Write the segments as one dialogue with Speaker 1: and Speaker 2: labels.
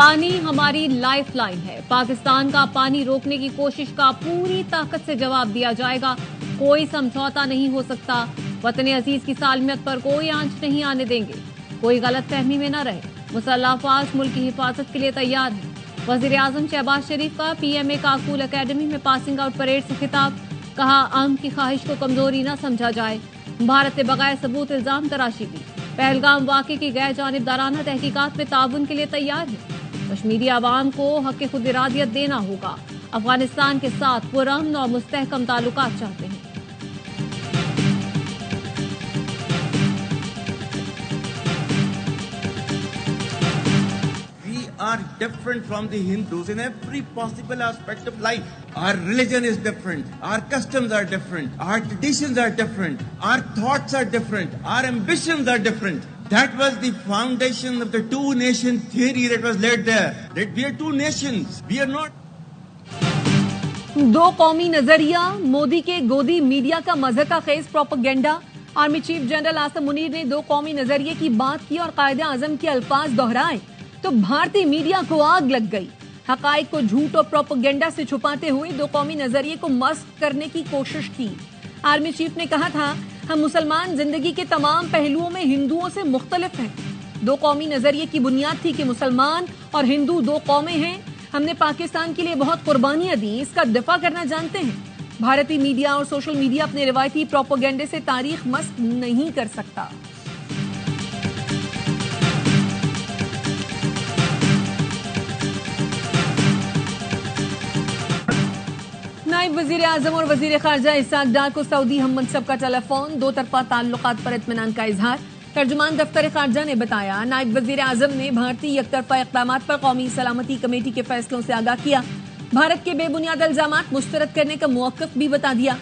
Speaker 1: पानी हमारी लाइफलाइन है। पाकिस्तान का पानी रोकने की कोशिश का पूरी ताकत से जवाब दिया जाएगा। कोई समझौता नहीं हो सकता। वतन अजीज की सालमियत पर कोई आंच नहीं आने देंगे। कोई गलत फहमी में न रहे। मुसल्लह अफवाज मुल्क की हिफाजत के लिए तैयार है। वजीर आजम शहबाज शरीफ का PMA काकूल अकेडमी में पासिंग आउट परेड से खिताब। कहा, आम की ख्वाहिश को कमजोरी न समझा जाए। भारत ने बगैर सबूत इल्जाम तराशी की। पहलगाम वाक़े की गैर जानिबदाराना तहकीकात में ताउन के लिए तैयार है। कश्मीरी आवाम को हक खुद इरादियत देना होगा। अफगानिस्तान के साथ पुरअमन और मुस्तहकम ताल्लुकात चाहते हैं।
Speaker 2: We are different from the Hindus in every possible aspect of life. Our religion is different. Our customs are different. Our traditions are different. Our thoughts are different. Our ambitions are different. That was the foundation of the two-nation theory that was laid there. That we are two nations. We are not.
Speaker 1: दो कौमी नजरिया, मोदी के गोदी media का मजहब का खेज propaganda. Army chief general Asim Munir ने दो कौमी नजरिए की बात की और कायदे आजम के अल्फाज दोहराए तो भारतीय मीडिया को आग लग गई। हकाइक को झूठ और प्रोपेगेंडा से छुपाते हुए दो कौमी नजरिए को मस्क करने की कोशिश की। आर्मी चीफ ने कहा था, हम मुसलमान जिंदगी के तमाम पहलुओं में हिंदुओं से मुख्तलिफ हैं। दो कौमी नजरिए की बुनियाद थी कि मुसलमान और हिंदू दो कौमें हैं। हमने पाकिस्तान के लिए बहुत कुर्बानियां दी, इसका दिफा करना जानते हैं। भारतीय मीडिया और सोशल मीडिया अपने रिवायती प्रोपेगेंडे से तारीख मस्क नहीं कर सकता। नायब वजीर आजम और वजीर खारजा इसहाक डार को सऊदी हम मनसब का टेलीफोन। दो तरफा ताल्लुकात पर इत्मीनान का इजहार। तर्जुमान दफ्तर खारजा ने बताया, नायब वजीर आजम ने भारतीय एकतरफा इक़दामात पर कौमी सलामती कमेटी के फैसलों से आगाह किया। भारत के बेबुनियाद इल्जामात मुस्तरद करने का मौक़िफ़ भी बता दिया।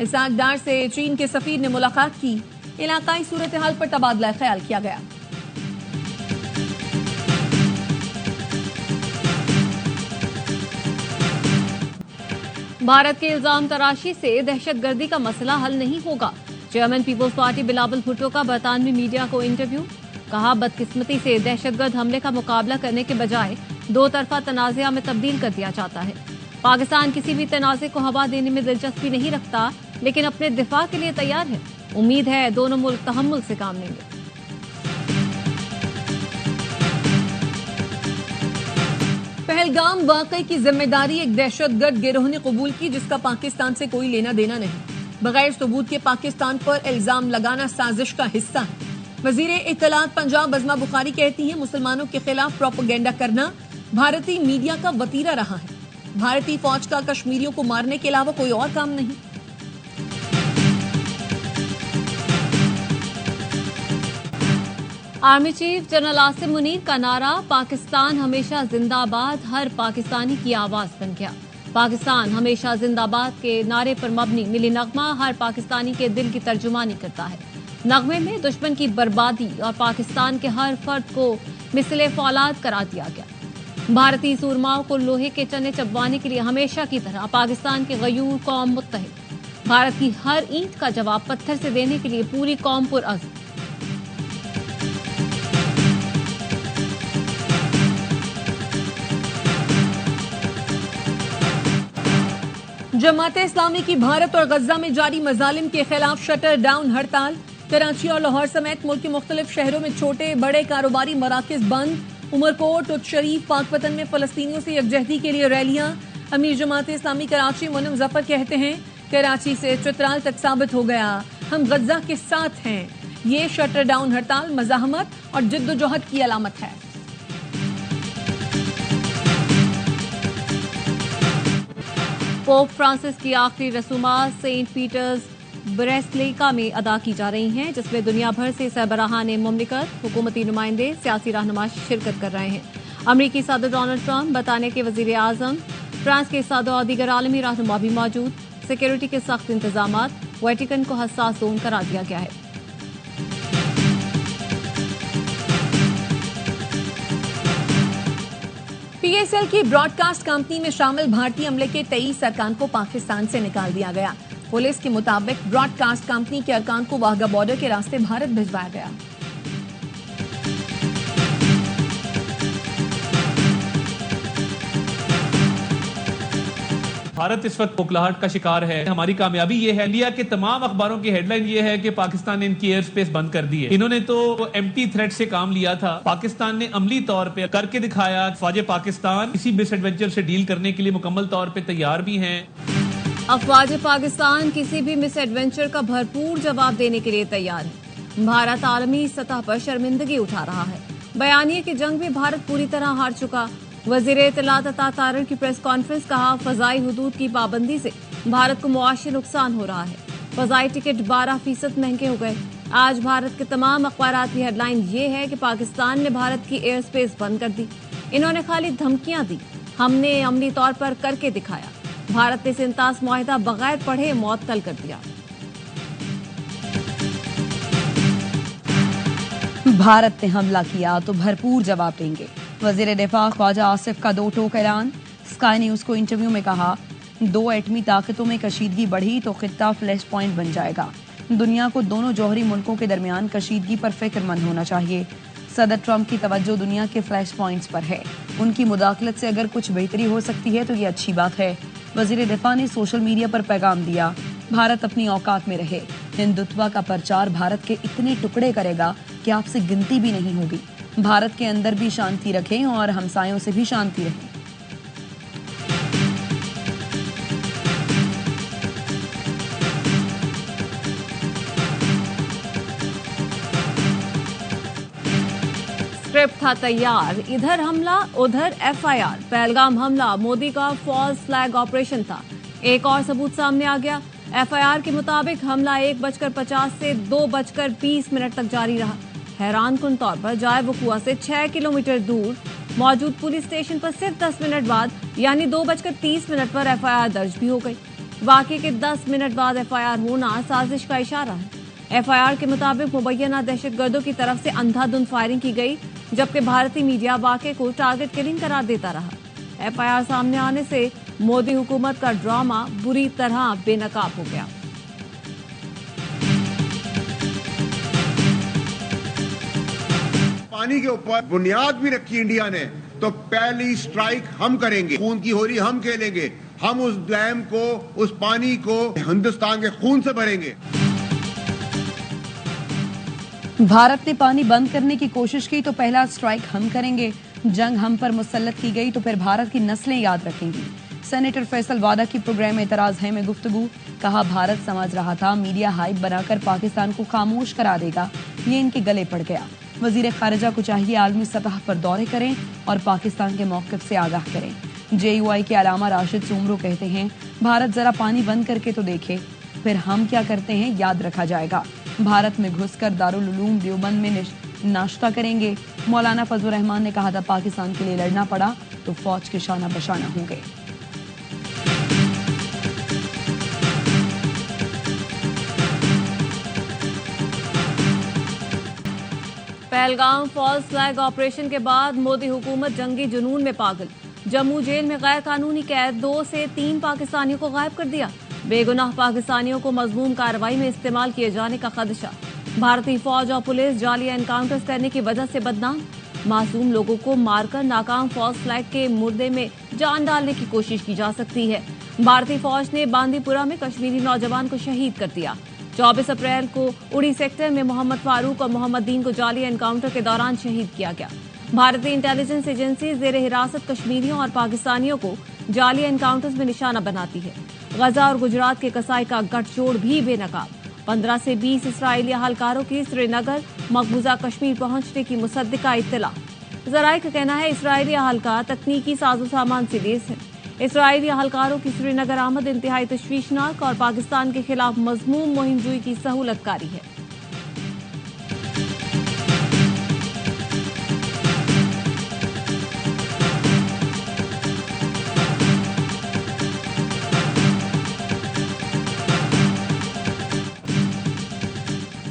Speaker 1: इसहाक डार से चीन के सफीर ने मुलाकात की। इलाकाई सूरत हाल पर तबादला ख्याल किया गया। भारत के इल्जाम तराशी से दहशतगर्दी का मसला हल नहीं होगा। चेयरमैन पीपल्स पार्टी बिलावल भुट्टो का बरतानवी मीडिया को इंटरव्यू। कहा, बदकिस्मती से दहशतगर्द हमले का मुकाबला करने के बजाय दो तरफा तनाज़ा में तब्दील कर दिया जाता है। पाकिस्तान किसी भी तनाज़े को हवा देने में दिलचस्पी नहीं रखता, लेकिन अपने दिफा के लिए तैयार है। उम्मीद है दोनों मुल्क तहम्मुल से काम लेंगे। पहलगाम वाकई की जिम्मेदारी एक दहशतगर्द गिरोह ने कबूल की, जिसका पाकिस्तान से कोई लेना देना नहीं। बगैर सबूत के पाकिस्तान पर इल्जाम लगाना साजिश का हिस्सा है। वजीर इत्तलात पंजाब अज़मा बुखारी कहती हैं, मुसलमानों के खिलाफ प्रोपेगेंडा करना भारतीय मीडिया का वतीरा रहा है। भारतीय फौज का कश्मीरियों को मारने के अलावा कोई और काम नहीं। Army chief general Asim Munir का नारा, पाकिस्तान हमेशा जिंदाबाद, हर पाकिस्तानी की आवाज बन गया। पाकिस्तान हमेशा जिंदाबाद के नारे पर मबनी मिली नगमा हर पाकिस्तानी के दिल की तर्जुमानी करता है। नगमे में दुश्मन की बर्बादी और पाकिस्तान के हर फर्द को मिसले फौलाद करार दिया गया। भारतीय सूरमाओं को लोहे के चने चबवाने के लिए हमेशा की तरह पाकिस्तान के गयूर कौम मुत्तहिद। भारत की हर ईंट का जवाब पत्थर से देने के लिए पूरी कौम पुरअज़्म। जमात इस्लामी की भारत और गजा में जारी मजालिम के खिलाफ शटर डाउन हड़ताल। कराची और लाहौर समेत मुल्क के मुख्तलिफ शहरों में छोटे बड़े कारोबारी मराकज बंद। उमरकोट, उच्च शरीफ, पाकपतन में फलस्तीनियों से यकजहती के लिए रैलियां। अमीर जमात इस्लामी कराची मुनम जफर कहते हैं, कराची से चित्राल तक साबित हो गया, हम गजा के साथ हैं। ये शटर डाउन हड़ताल मज़ाहमत और जिद्दोजहद की अलामत है। पोप फ्रांसिस की आखिरी रसूमात सेंट पीटर्स ब्रेसलेका में अदा की जा रही हैं, जिसमें दुनिया भर से सरबराहान मुमलिकत, हुकूमती नुमाइंदे, सियासी रहनुमा शिरकत कर रहे हैं। अमरीकी सदर डोनाल्ड ट्रंप, बरतानिया के वजीर आजम, फ्रांस के सदर और दीगर आलमी रहनुमा भी मौजूद। सिक्योरिटी के सख्त इंतजाम, वेटिकन को हसास जोन करार दिया गया है। PSL की ब्रॉडकास्ट कंपनी में शामिल भारतीय अमले के 23 अरकान को पाकिस्तान से निकाल दिया गया। पुलिस के मुताबिक ब्रॉडकास्ट कंपनी के अरकान को वाघा बॉर्डर के रास्ते भारत भिजवाया गया।
Speaker 3: भारत इस वक्त कोकलाहट का शिकार है। हमारी कामयाबी ये है, इंडिया के तमाम अखबारों की हेडलाइन ये है कि पाकिस्तान ने इनकी एयर स्पेस बंद कर दी है। इन्होंने तो एम्प्टी थ्रेट से काम लिया था, पाकिस्तान ने अमली तौर पे करके दिखाया। फौज पाकिस्तान इसी मिस एडवेंचर से डील करने के लिए मुकम्मल तौर पे तैयार भी हैं।
Speaker 1: अफवाज पाकिस्तान किसी भी मिस एडवेंचर का भरपूर जवाब देने के लिए तैयार है। भारत आलमी सतह पर शर्मिंदगी उठा रहा है। बयानिए की जंग में भारत पूरी तरह हार चुका। वजीर इत्तलात अता तारर की प्रेस कॉन्फ्रेंस, कहा फजाई हुदूद की पाबंदी से भारत को मुआशी नुकसान हो रहा है। फजाई टिकट 12% महंगे हो गए। आज भारत के तमाम अखबारात की हेडलाइन ये है कि पाकिस्तान ने भारत की एयर स्पेस बंद कर दी। इन्होंने खाली धमकियां दी, हमने अमली तौर पर करके दिखाया। भारत ने सिंतास मुआहिदा बगैर पढ़े मुअत्तल कर दिया।
Speaker 4: भारत ने हमला किया तो भरपूर जवाब देंगे। वजीर दिफा ख्वाजा आसिफ का दो टोक ऐलान। स्काई न्यूज को इंटरव्यू में कहा, 2 एटमी ताकतों में कशीदगी बढ़ी तो खित्ता फ्लैश पॉइंट बन जाएगा। दुनिया को दोनों जौहरी मुल्कों के दरमियान कशीदगी पर फिक्रमंद होना चाहिए। सदर ट्रंप की तवज्जो दुनिया के फ्लैश पॉइंट्स पर है। उनकी मुदाखलत से अगर कुछ बेहतरी हो सकती है तो ये अच्छी बात है। वजीर दिफा ने सोशल मीडिया पर पैगाम दिया, भारत अपनी औकात में रहे। हिंदुत्व का प्रचार भारत के इतने टुकड़े करेगा कि आपसे गिनती भी नहीं होगी। भारत के अंदर भी शांति रखें और हमसायों से भी शांति रहे।
Speaker 1: स्क्रिप्ट था तैयार, इधर हमला उधर एफआईआर। पहलगाम हमला मोदी का फॉल्स फ्लैग ऑपरेशन था। एक और सबूत सामने आ गया। एफआईआर के मुताबिक हमला 1:50 से 2:20 तक जारी रहा। हैरानकुन तौर पर जाए वकुआ से 6 किलोमीटर दूर मौजूद पुलिस स्टेशन पर सिर्फ 10 मिनट बाद यानी 2:30 पर एफआईआर दर्ज भी हो गई। वाकई के 10 मिनट बाद एफआईआर होना साजिश का इशारा है। एफआईआर के मुताबिक मुबैना दहशतगर्दों की तरफ से अंधाधुंध फायरिंग की गई, जबकि भारतीय मीडिया वाकये को टारगेट किलिंग करार देता रहा। एफआईआर सामने आने से मोदी हुकूमत का ड्रामा बुरी तरह बेनकाब हो गया।
Speaker 5: पानी के ऊपर बुनियाद भी रखी इंडिया ने, तो पहली स्ट्राइक हम करेंगे। खून की होली हम खेलेंगे। हम उस डैम को, उस पानी को हिंदुस्तान के खून से भरेंगे।
Speaker 4: भारत ने पानी बंद करने की कोशिश की तो पहला स्ट्राइक हम करेंगे। जंग हम पर मुसल्लत की गई तो फिर भारत की नस्लें याद रखेंगी। सेनेटर फैसल वादा की प्रोग्राम एतराज है में गुफ्तगू, कहा भारत समझ रहा था मीडिया हाइप बनाकर पाकिस्तान को खामोश करा देगा, ये इनके गले पड़ गया। वजीर खारिजा को चाहिए आलमी सतह पर दौरे करें और पाकिस्तान के मौक़िफ़ से आगाह करें। JUI के अलामा राशिद सोमरो कहते हैं, भारत जरा पानी बंद करके तो देखे, फिर हम क्या करते हैं याद रखा जाएगा। भारत में घुसकर दारुल उलूम देवबंद में नाश्ता करेंगे। मौलाना फजलुर रहमान ने कहा था, पाकिस्तान के लिए लड़ना पड़ा तो फौज के शाना बशाना होंगे।
Speaker 1: पहलगाम फॉल्स फ्लैग ऑपरेशन के बाद मोदी हुकूमत जंगी जुनून में पागल। जम्मू जेल में गैर कानूनी कैद 2 से 3 पाकिस्तानियों को गायब कर दिया। बेगुनाह पाकिस्तानियों को मजमूम कार्रवाई में इस्तेमाल किए जाने का खदशा। भारतीय फौज और पुलिस जाली एनकाउंटर्स करने की वजह से बदनाम। मासूम लोगों को मारकर नाकाम फॉल्स फ्लैग के मुर्दे में जान डालने की कोशिश की जा सकती है। भारतीय फौज ने बांदीपुरा में कश्मीरी नौजवान को शहीद कर दिया। 24 अप्रैल को उड़ी सेक्टर में मोहम्मद फारूक और मोहम्मद दीन को जाली एनकाउंटर के दौरान शहीद किया गया। भारतीय इंटेलिजेंस एजेंसी जेर हिरासत कश्मीरियों और पाकिस्तानियों को जाली एनकाउंटर्स में निशाना बनाती है। गजा और गुजरात के कसाई का गठजोड़ भी बेनकाब। 15 से 20 इसराइली अहलकारों की श्रीनगर मकबूजा कश्मीर पहुंचने की मुसद्दिका इत्तला। जराये का कहना है, इसराइली अहलकार तकनीकी साजो सामान से लैस है। इसराइली अहलकारों की श्रीनगर आमद इंतहाई तशवीशनाक और पाकिस्तान के खिलाफ मजमूम मुहिमजुई की सहूलतकारी है।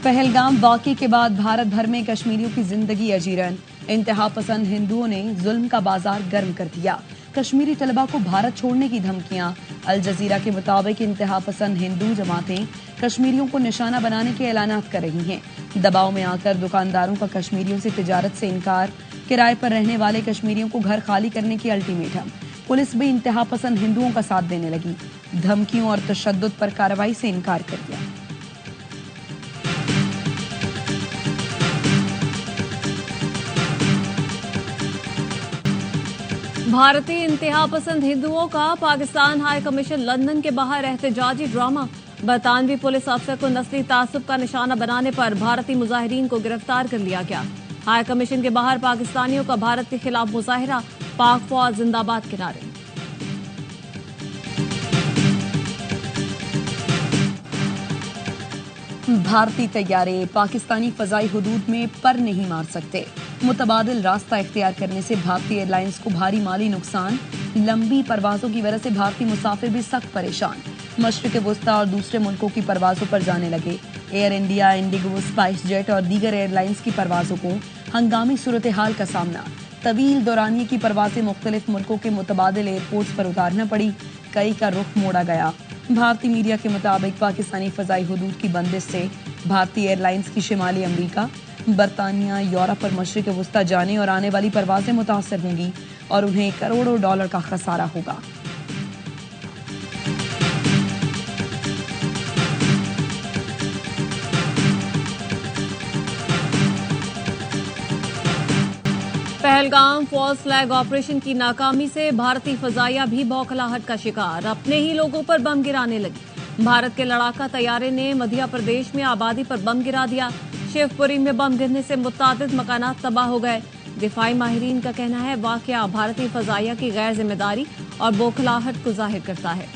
Speaker 4: पहलगाम वाक़े के बाद भारत भर में कश्मीरियों की जिंदगी अजीरन। इंतहा पसंद हिंदुओं ने जुल्म का बाजार गर्म कर दिया। कश्मीरी तलबा को भारत छोड़ने की धमकियां। अल जजीरा के मुताबिक इंतहा पसंद हिंदू जमातें कश्मीरियों को निशाना बनाने के ऐलानात कर रही हैं। दबाव में आकर दुकानदारों का कश्मीरियों से तिजारत से इनकार। किराए पर रहने वाले कश्मीरियों को घर खाली करने की अल्टीमेटम। पुलिस भी इंतहा पसंद हिंदुओं का साथ देने लगी। धमकियों और तशद्दुद पर कार्रवाई से इनकार कर दिया।
Speaker 1: भारतीय इंतहा पसंद हिंदुओं का पाकिस्तान हाई कमीशन लंदन के बाहर एहतजाजी ड्रामा। बरतानवी पुलिस अफसर को नस्ली तासुब का निशाना बनाने पर भारतीय मुजाहिरीन को गिरफ्तार कर लिया गया। हाई कमीशन के बाहर पाकिस्तानियों का भारत के खिलाफ मुजाहिरा, पाक फौज जिंदाबाद के नारे।
Speaker 4: भारतीय तैयारे पाकिस्तानी फजाई हुदूद में पर नहीं मार सकते। मुतबादिल रास्ता इख्तियार करने से भारतीय एयरलाइंस को भारी माली नुकसान। लंबी परवाजों की वजह से भारतीय मुसाफिर भी सख्त परेशान। मशरिक वस्ता और दूसरे मुल्कों की परवाजों पर जाने लगे। Air India, Indigo, spice jet और दीगर एयरलाइंस की परवाजों को हंगामी सूरत हाल का सामना। तवील दौरानिये की परवाजें मुख्तलिफ मुल्कों के मुतबादिल एयरपोर्ट्स पर उतारना पड़ी। कई का रुख मोड़ा गया। भारतीय मीडिया के मुताबिक पाकिस्तानी फजाई हुदूद की बंदिश से भारतीय एयरलाइंस की शिमाली अमरीका, बरतानिया, यूरोप और मशरिक वस्ता जाने और आने वाली परवाजें मुतासर होंगी और उन्हें करोड़ों डॉलर का खसारा होगा।
Speaker 1: पहलगाम फॉल्स फ्लैग ऑपरेशन की नाकामी से भारतीय फजाइया भी बौखलाहट का शिकार। अपने ही लोगों पर बम गिराने लगी। भारत के लड़ाका तैयारे ने मध्य प्रदेश में आबादी पर बम गिरा दिया। शिवपुरी में बम गिरने से मुतादिद मकानात तबाह हो गए। दिफाई माहिरीन का कहना है वाकया भारतीय फजाइया की गैर जिम्मेदारी और बौखलाहट को जाहिर करता है।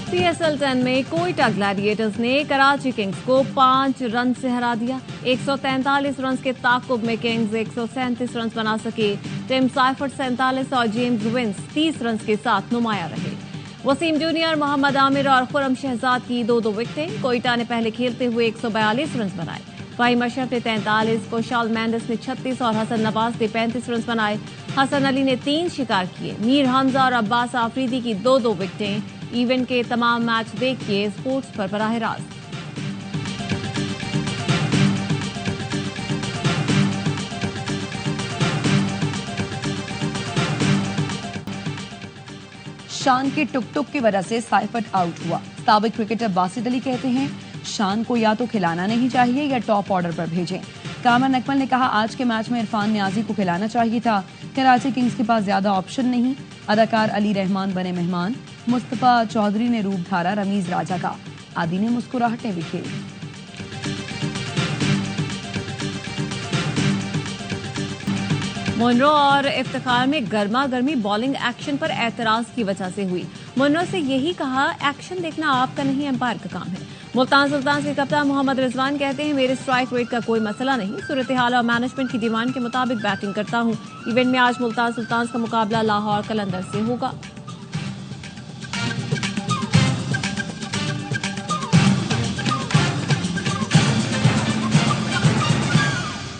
Speaker 1: PSL 10 में कोयटा ग्लैडिएटर्स ने कराची किंग्स को 5 रन से हरा दिया। 143 रन के ताकुब में किंग्स 137 रन बना सके। टिम साइफर्ट 47 और जेम्स विंस 30 रन के साथ नुमाया रहे। वसीम जूनियर, मोहम्मद आमिर और खुरम शहजाद की 2-2 विकेटें। कोयटा ने पहले खेलते हुए 142 रन बनाए। फाहिम अशरफ ने 43, कुशाल मेंडिस ने 36 और हसन नवाज ने 35 रन बनाए। हसन अली ने 3 शिकार किए। मीर हमजा और अब्बास आफरीदी की 2-2 विकेटें। इवेंट के तमाम मैच देखिए स्पोर्ट्स पर बराह रास्त।
Speaker 4: शान के टुक टुक की वजह से साइफर्ट आउट हुआ। साबिक क्रिकेटर बासित अली कहते हैं शान को या तो खिलाना नहीं चाहिए या टॉप ऑर्डर पर भेजें। कामरान अकमल ने कहा आज के मैच में इरफान नियाजी को खिलाना चाहिए था। कराची किंग्स के पास ज्यादा ऑप्शन नहीं। अदाकार अली रहमान बने मेहमान। मुस्तफा चौधरी ने रूप धारा रमीज राजा का। आदि ने मुस्कुराहटें बिखेरी।
Speaker 1: मुनरो और इफ्तिखार में गर्मा गर्मी बॉलिंग एक्शन पर एतराज की वजह से हुई। मुनरो से यही कहा एक्शन देखना आपका नहीं एम्पायर का काम है। मुल्तान सुल्तान के कप्तान मोहम्मद रिजवान कहते हैं मेरे स्ट्राइक रेट का कोई मसला नहीं। सूरत हाल और मैनेजमेंट की डिमांड के मुताबिक बैटिंग करता हूं। इवेंट में आज मुल्तान सुल्तान का मुकाबला लाहौर कलंदर से होगा।